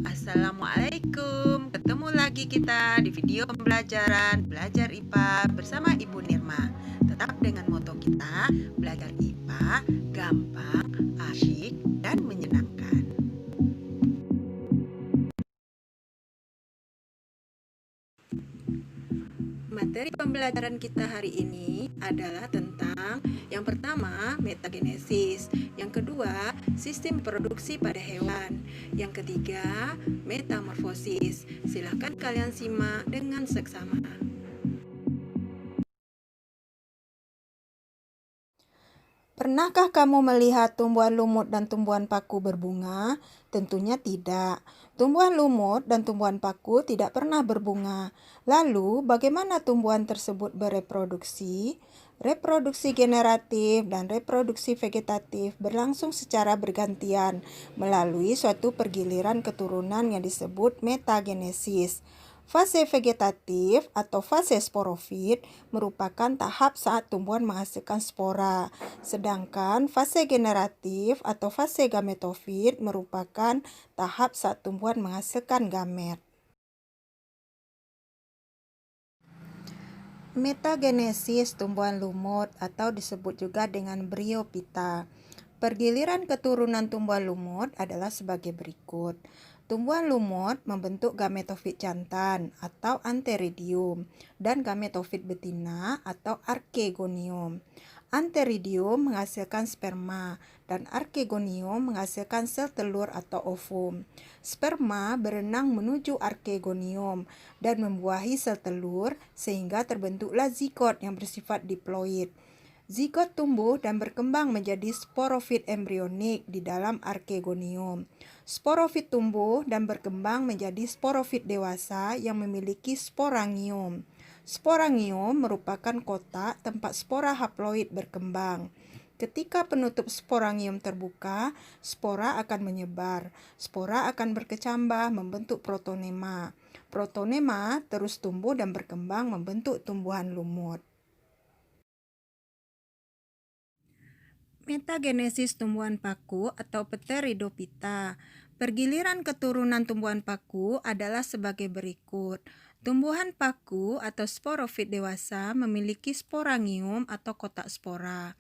Assalamualaikum, ketemu lagi kita di video pembelajaran Belajar IPA bersama Ibu Nirma. Tetap dengan moto kita, belajar IPA gampang, asyik, dan menyenangkan. Materi pembelajaran kita hari ini adalah tentang yang pertama metagenesis, yang kedua sistem produksi pada hewan, yang ketiga metamorfosis. Silahkan kalian simak dengan seksama. Pernahkah kamu melihat tumbuhan lumut dan tumbuhan paku berbunga? Tentunya tidak. Tumbuhan lumut dan tumbuhan paku tidak pernah berbunga. Lalu, bagaimana tumbuhan tersebut bereproduksi? Reproduksi generatif dan reproduksi vegetatif berlangsung secara bergantian melalui suatu pergiliran keturunan yang disebut metagenesis. Fase vegetatif atau fase sporofit merupakan tahap saat tumbuhan menghasilkan spora, sedangkan fase generatif atau fase gametofit merupakan tahap saat tumbuhan menghasilkan gamet. Metagenesis tumbuhan lumut atau disebut juga dengan bryophyta. Pergiliran keturunan tumbuhan lumut adalah sebagai berikut. Tumbuhan lumut membentuk gametofit jantan atau antheridium dan gametofit betina atau archegonium. Antheridium menghasilkan sperma dan archegonium menghasilkan sel telur atau ovum. Sperma berenang menuju archegonium dan membuahi sel telur sehingga terbentuklah zigot yang bersifat diploid. Zigot tumbuh dan berkembang menjadi sporofit embrionik di dalam archegonium. Sporofit tumbuh dan berkembang menjadi sporofit dewasa yang memiliki sporangium. Sporangium merupakan kotak tempat spora haploid berkembang. Ketika penutup sporangium terbuka, spora akan menyebar. Spora akan berkecambah membentuk protonema. Protonema terus tumbuh dan berkembang membentuk tumbuhan lumut. Metagenesis tumbuhan paku atau Pteridophyta. Pergiliran keturunan tumbuhan paku adalah sebagai berikut. Tumbuhan paku atau sporofit dewasa memiliki sporangium atau kotak spora.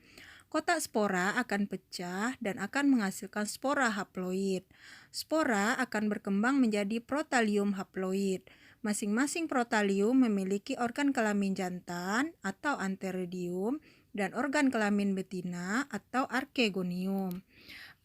Kotak spora akan pecah dan akan menghasilkan spora haploid. Spora akan berkembang menjadi protalium haploid. Masing-masing protalium memiliki organ kelamin jantan atau antheridium dan organ kelamin betina atau archegonium.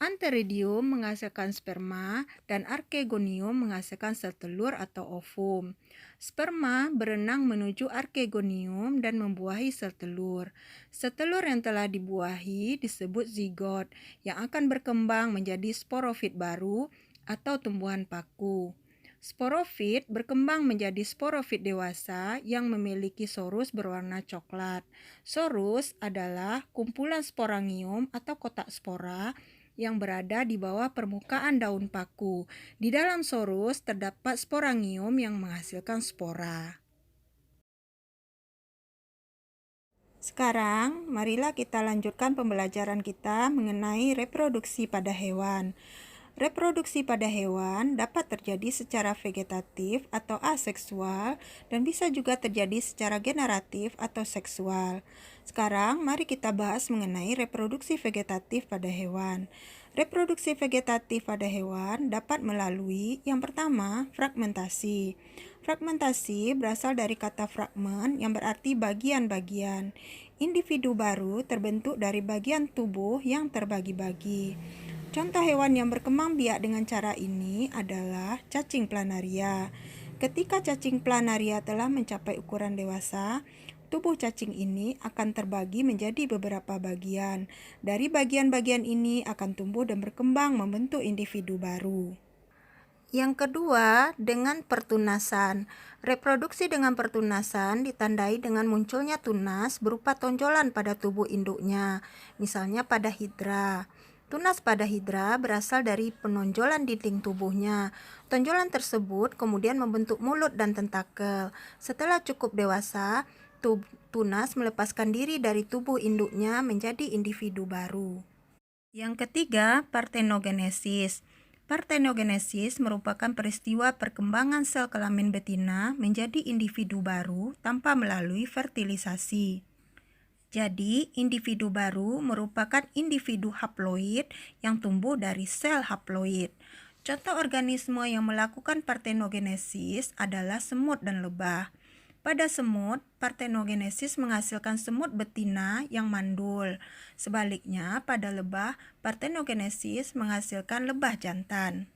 Antheridium menghasilkan sperma dan archegonium menghasilkan sel telur atau ovum. Sperma berenang menuju archegonium dan membuahi sel telur. Sel telur yang telah dibuahi disebut zigot yang akan berkembang menjadi sporofit baru atau tumbuhan paku. Sporofit berkembang menjadi sporofit dewasa yang memiliki sorus berwarna coklat. Sorus adalah kumpulan sporangium atau kotak spora yang berada di bawah permukaan daun paku. Di dalam sorus terdapat sporangium yang menghasilkan spora. Sekarang, marilah kita lanjutkan pembelajaran kita mengenai reproduksi pada hewan. Reproduksi pada hewan dapat terjadi secara vegetatif atau aseksual dan bisa juga terjadi secara generatif atau seksual. Sekarang mari kita bahas mengenai reproduksi vegetatif pada hewan. Reproduksi vegetatif pada hewan dapat melalui yang pertama, fragmentasi. Fragmentasi berasal dari kata fragmen yang berarti bagian-bagian. Individu baru terbentuk dari bagian tubuh yang terbagi-bagi. Contoh hewan yang berkembang biak dengan cara ini adalah cacing planaria. Ketika cacing planaria telah mencapai ukuran dewasa, tubuh cacing ini akan terbagi menjadi beberapa bagian. Dari bagian-bagian ini akan tumbuh dan berkembang membentuk individu baru. Yang kedua, dengan pertunasan. Reproduksi dengan pertunasan ditandai dengan munculnya tunas berupa tonjolan pada tubuh induknya, misalnya pada hidra. Tunas pada hidra berasal dari penonjolan dinding tubuhnya. Tonjolan tersebut kemudian membentuk mulut dan tentakel. Setelah cukup dewasa, tunas melepaskan diri dari tubuh induknya menjadi individu baru. Yang ketiga, partenogenesis. Partenogenesis merupakan peristiwa perkembangan sel kelamin betina menjadi individu baru tanpa melalui fertilisasi. Jadi, individu baru merupakan individu haploid yang tumbuh dari sel haploid. Contoh organisme yang melakukan partenogenesis adalah semut dan lebah. Pada semut, partenogenesis menghasilkan semut betina yang mandul. Sebaliknya, pada lebah, partenogenesis menghasilkan lebah jantan.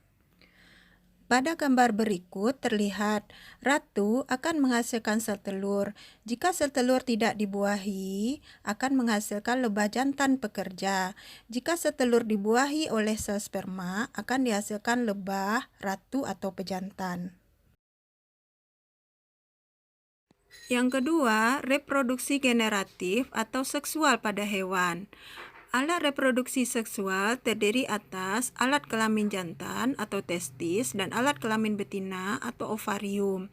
Pada gambar berikut terlihat ratu akan menghasilkan sel telur. Jika sel telur tidak dibuahi, akan menghasilkan lebah jantan pekerja. Jika sel telur dibuahi oleh sel sperma, akan dihasilkan lebah ratu atau pejantan. Yang kedua, reproduksi generatif atau seksual pada hewan. Alat reproduksi seksual terdiri atas alat kelamin jantan atau testis dan alat kelamin betina atau ovarium.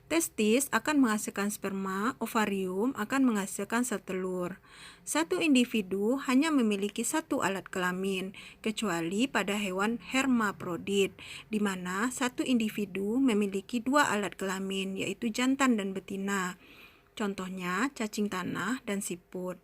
Testis akan menghasilkan sperma, ovarium akan menghasilkan sel telur. Satu individu hanya memiliki satu alat kelamin, kecuali pada hewan hermaprodit, di mana satu individu memiliki dua alat kelamin, yaitu jantan dan betina. Contohnya cacing tanah dan siput.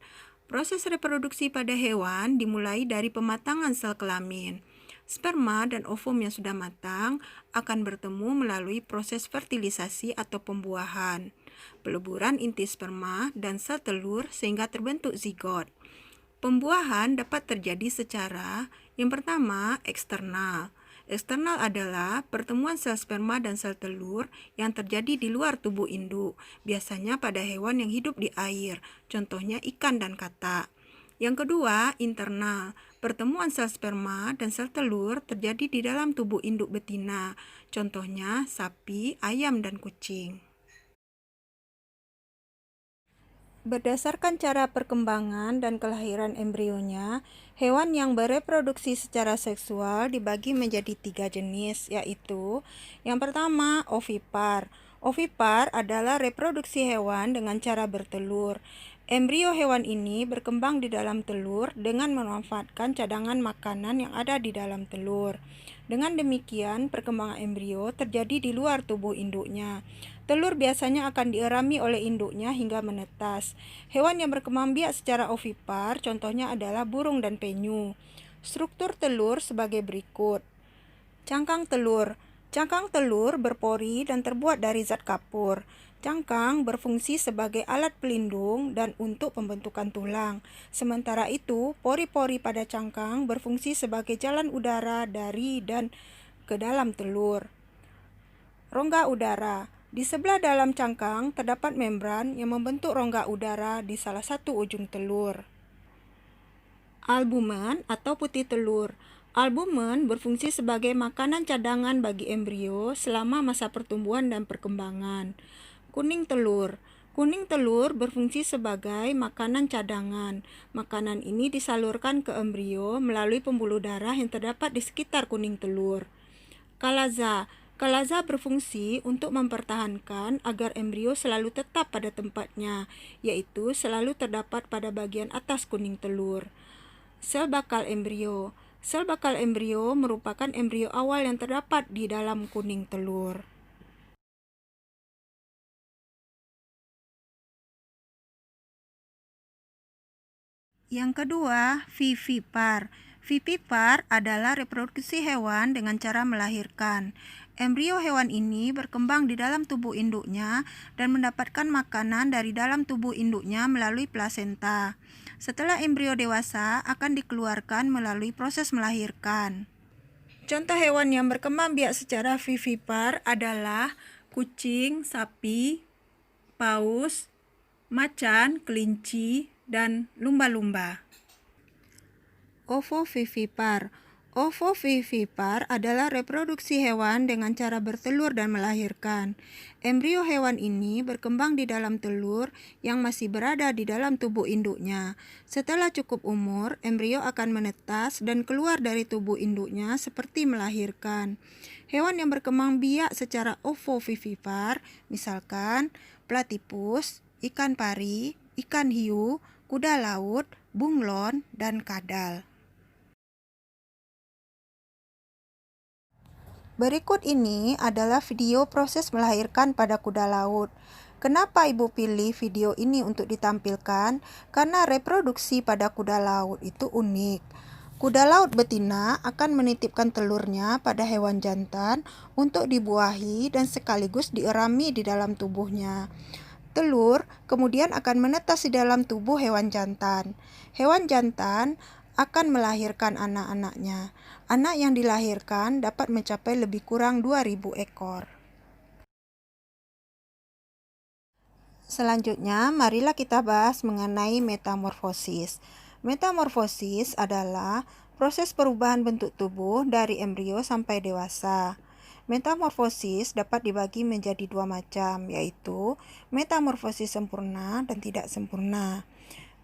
Proses reproduksi pada hewan dimulai dari pematangan sel kelamin. Sperma dan ovum yang sudah matang akan bertemu melalui proses fertilisasi atau pembuahan, peleburan inti sperma dan sel telur sehingga terbentuk zigot. Pembuahan dapat terjadi secara yang pertama eksternal. Eksternal adalah pertemuan sel sperma dan sel telur yang terjadi di luar tubuh induk, biasanya pada hewan yang hidup di air, contohnya ikan dan katak. Yang kedua, internal. Pertemuan sel sperma dan sel telur terjadi di dalam tubuh induk betina, contohnya sapi, ayam, dan kucing. Berdasarkan cara perkembangan dan kelahiran embrionya, hewan yang bereproduksi secara seksual dibagi menjadi 3 jenis, yaitu yang pertama, ovipar. Ovipar adalah reproduksi hewan dengan cara bertelur. Embrio hewan ini berkembang di dalam telur dengan memanfaatkan cadangan makanan yang ada di dalam telur. Dengan demikian, perkembangan embrio terjadi di luar tubuh induknya. Telur biasanya akan dierami oleh induknya hingga menetas. Hewan yang berkembang biak secara ovipar contohnya adalah burung dan penyu. Struktur telur sebagai berikut. Cangkang telur. Cangkang telur berpori dan terbuat dari zat kapur. Cangkang berfungsi sebagai alat pelindung dan untuk pembentukan tulang. Sementara itu, pori-pori pada cangkang berfungsi sebagai jalan udara dari dan ke dalam telur. Rongga udara. Di sebelah dalam cangkang terdapat membran yang membentuk rongga udara di salah satu ujung telur. Albumen atau putih telur. Albumen berfungsi sebagai makanan cadangan bagi embrio selama masa pertumbuhan dan perkembangan. Kuning telur. Kuning telur berfungsi sebagai makanan cadangan. Makanan ini disalurkan ke embrio melalui pembuluh darah yang terdapat di sekitar kuning telur. Kalaza. Kalaza berfungsi untuk mempertahankan agar embrio selalu tetap pada tempatnya, yaitu selalu terdapat pada bagian atas kuning telur. Sel bakal embrio. Sel bakal embrio merupakan embrio awal yang terdapat di dalam kuning telur. Yang kedua, vivipar. Vivipar adalah reproduksi hewan dengan cara melahirkan. Embrio hewan ini berkembang di dalam tubuh induknya dan mendapatkan makanan dari dalam tubuh induknya melalui plasenta. Setelah embrio dewasa, akan dikeluarkan melalui proses melahirkan. Contoh hewan yang berkembang biak secara vivipar adalah kucing, sapi, paus, macan, kelinci, dan lumba-lumba. Ovovivipar. Ovovivipar adalah reproduksi hewan dengan cara bertelur dan melahirkan. Embrio hewan ini berkembang di dalam telur yang masih berada di dalam tubuh induknya. Setelah cukup umur, embrio akan menetas dan keluar dari tubuh induknya seperti melahirkan. Hewan yang berkembang biak secara ovovivipar, misalkan platypus, ikan pari, ikan hiu, kuda laut, bunglon, dan kadal. Berikut ini adalah video proses melahirkan pada kuda laut. Kenapa Ibu pilih video ini untuk ditampilkan? Karena reproduksi pada kuda laut itu unik. Kuda laut betina akan menitipkan telurnya pada hewan jantan untuk dibuahi dan sekaligus dierami di dalam tubuhnya. Telur kemudian akan menetas di dalam tubuh hewan jantan. Hewan jantan akan melahirkan anak-anaknya. Anak yang dilahirkan dapat mencapai lebih kurang 2.000 ekor. Selanjutnya, marilah kita bahas mengenai metamorfosis. Metamorfosis adalah proses perubahan bentuk tubuh dari embrio sampai dewasa. Metamorfosis dapat dibagi menjadi dua macam, yaitu metamorfosis sempurna dan tidak sempurna.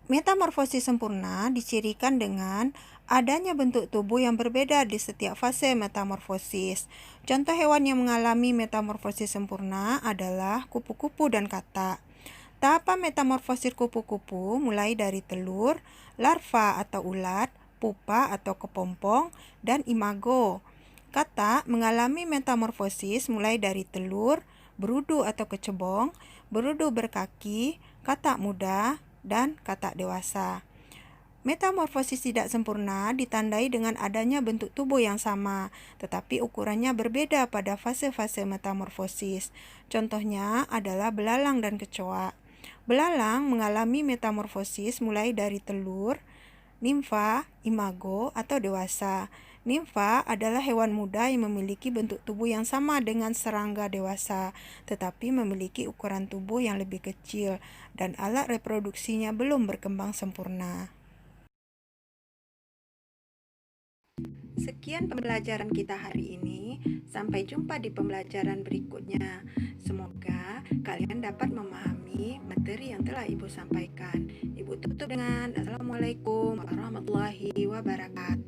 Metamorfosis sempurna dicirikan dengan adanya bentuk tubuh yang berbeda di setiap fase metamorfosis. Contoh hewan yang mengalami metamorfosis sempurna adalah kupu-kupu dan katak. Tahapan metamorfosis kupu-kupu mulai dari telur, larva atau ulat, pupa atau kepompong, dan imago. Katak mengalami metamorfosis mulai dari telur, berudu atau kecebong, berudu berkaki, katak muda, dan katak dewasa. Metamorfosis tidak sempurna ditandai dengan adanya bentuk tubuh yang sama, tetapi ukurannya berbeda pada fase-fase metamorfosis. Contohnya adalah belalang dan kecoa. Belalang mengalami metamorfosis mulai dari telur, nimfa, imago, atau dewasa. Nimfa adalah hewan muda yang memiliki bentuk tubuh yang sama dengan serangga dewasa, tetapi memiliki ukuran tubuh yang lebih kecil dan alat reproduksinya belum berkembang sempurna. Sekian pembelajaran kita hari ini. Sampai jumpa di pembelajaran berikutnya. Semoga kalian dapat memahami materi yang telah Ibu sampaikan. Ibu tutup dengan Assalamualaikum warahmatullahi wabarakatuh.